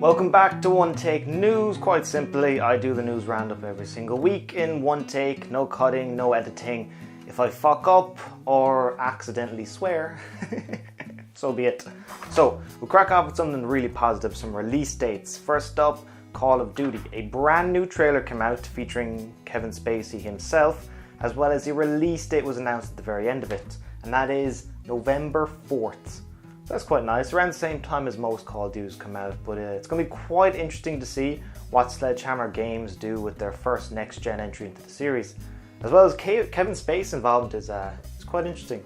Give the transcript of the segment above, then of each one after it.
Welcome back to One Take News. Quite simply, I do the news roundup every single week in one take, no cutting, no editing. If I fuck up or accidentally swear, so be it. So, we'll crack off with something really positive, some release dates. First up, Call of Duty. A brand new trailer came out featuring Kevin Spacey himself, as well as a release date was announced at the very end of it, and that is November 4th. That's quite nice, around the same time as most Call of Duties come out, but it's going to be quite interesting to see what Sledgehammer Games do with their first next-gen entry into the series. As well as Kevin Spacey involved is it's quite interesting.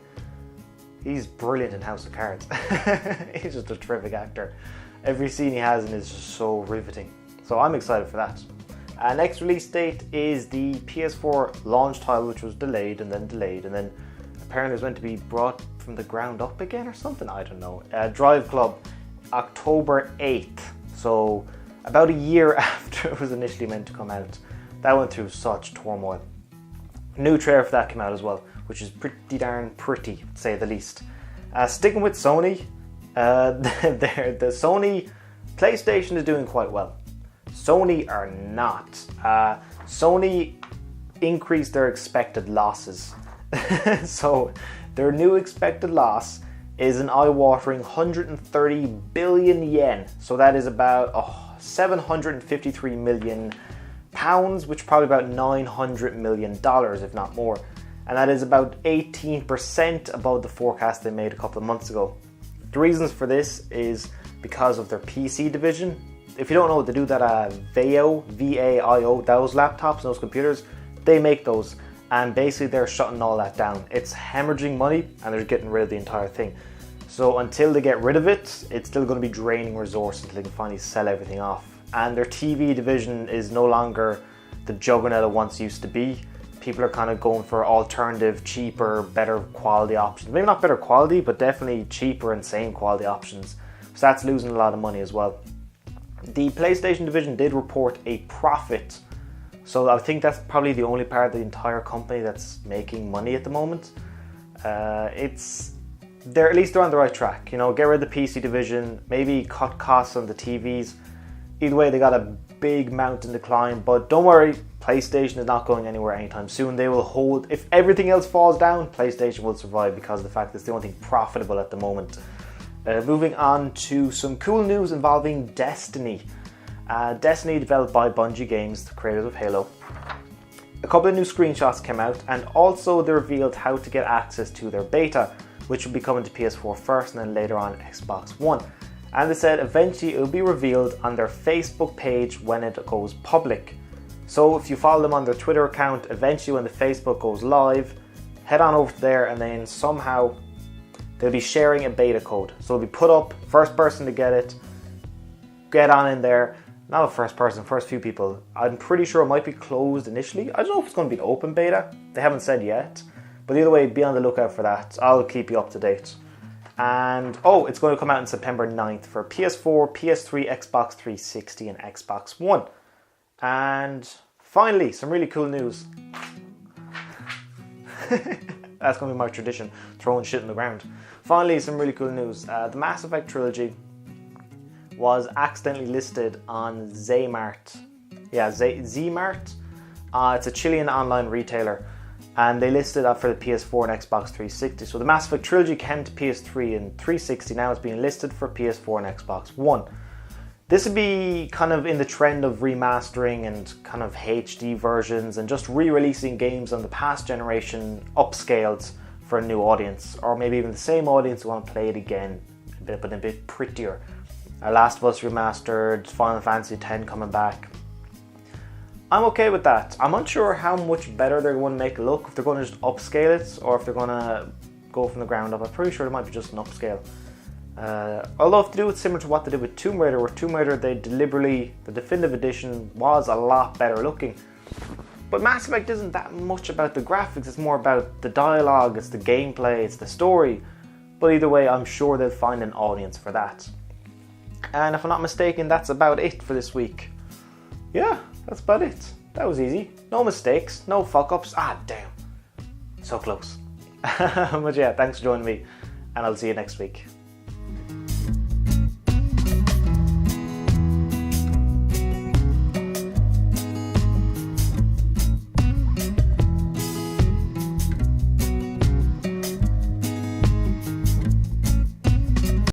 He's brilliant in House of Cards. He's just a terrific actor. Every scene he has in is just so riveting. So I'm excited for that. Next release date is the PS4 launch title, which was delayed and then apparently it was meant to be brought from the ground up again or something, I don't know. Drive Club, October 8th, so about a year after it was initially meant to come out. That went through such turmoil. New trailer for that came out as well, which is pretty darn pretty, to say the least. Sticking with Sony, the Sony PlayStation is doing quite well. Sony are not. Sony increased their expected losses. So their new expected loss is an eye-watering 130 billion yen. So that is about 753 million pounds, which is probably about $900 million, if not more. And that is about 18% above the forecast they made a couple of months ago. The reasons for this is because of their PC division. If you don't know what to do, that VAIO, V-A-I-O, those laptops, those computers, they make those. And basically they're shutting all that down. It's hemorrhaging money and they're getting rid of the entire thing. So until they get rid of it, it's still going to be draining resources until they can finally sell everything off. And their TV division is no longer the juggernaut it once used to be. People are kind of going for alternative, cheaper, better quality options. Maybe not better quality, but definitely cheaper and same quality options. So that's losing a lot of money as well. The PlayStation division did report a profit. So I think that's probably the only part of the entire company that's making money at the moment. At least they're on the right track. You know, get rid of the PC division, maybe cut costs on the TVs. Either way, they got a big mountain to climb. But don't worry, PlayStation is not going anywhere anytime soon. They will hold. If everything else falls down, PlayStation will survive because of the fact that it's the only thing profitable at the moment. Moving on to some cool news involving Destiny. Destiny, developed by Bungie Games, the creators of Halo. A couple of new screenshots came out, and also they revealed how to get access to their beta, which will be coming to PS4 first and then later on Xbox One. And they said eventually it will be revealed on their Facebook page when it goes public. So if you follow them on their Twitter account, eventually when the Facebook goes live, head on over to there and then somehow they'll be sharing a beta code. So it'll be put up, first person to get it, get on in there. Not a first person, first few people. I'm pretty sure it might be closed initially. I don't know if it's going to be open beta. They haven't said yet. But either way, be on the lookout for that. I'll keep you up to date. And, it's going to come out on September 9th for PS4, PS3, Xbox 360 and Xbox One. And finally, some really cool news. That's going to be my tradition, throwing shit in the ground. Finally, some really cool news. The Mass Effect trilogy was accidentally listed on Zmart. Yeah, Zmart. It's a Chilean online retailer, and they listed that for the PS4 and Xbox 360. So the Mass Effect trilogy came to PS3 and 360. Now it's being listed for PS4 and Xbox One. This would be kind of in the trend of remastering and kind of HD versions and just re-releasing games on the past generation upscaled for a new audience, or maybe even the same audience who want to play it again, but a bit prettier. Last of Us remastered, Final Fantasy X coming back. I'm okay with that. I'm unsure how much better they're going to make it look, if they're going to just upscale it or if they're going to go from the ground up. I'm pretty sure it might be just an upscale. Although if they do it similar to what they did with Tomb Raider, where Tomb Raider the definitive edition was a lot better looking. But Mass Effect isn't that much about the graphics, it's more about the dialogue, it's the gameplay, it's the story. But either way, I'm sure they'll find an audience for that. And if I'm not mistaken, that's about it for this week. Yeah, that's about it. That was easy. No mistakes, no fuck-ups. Damn. So close. But yeah, thanks for joining me, and I'll see you next week.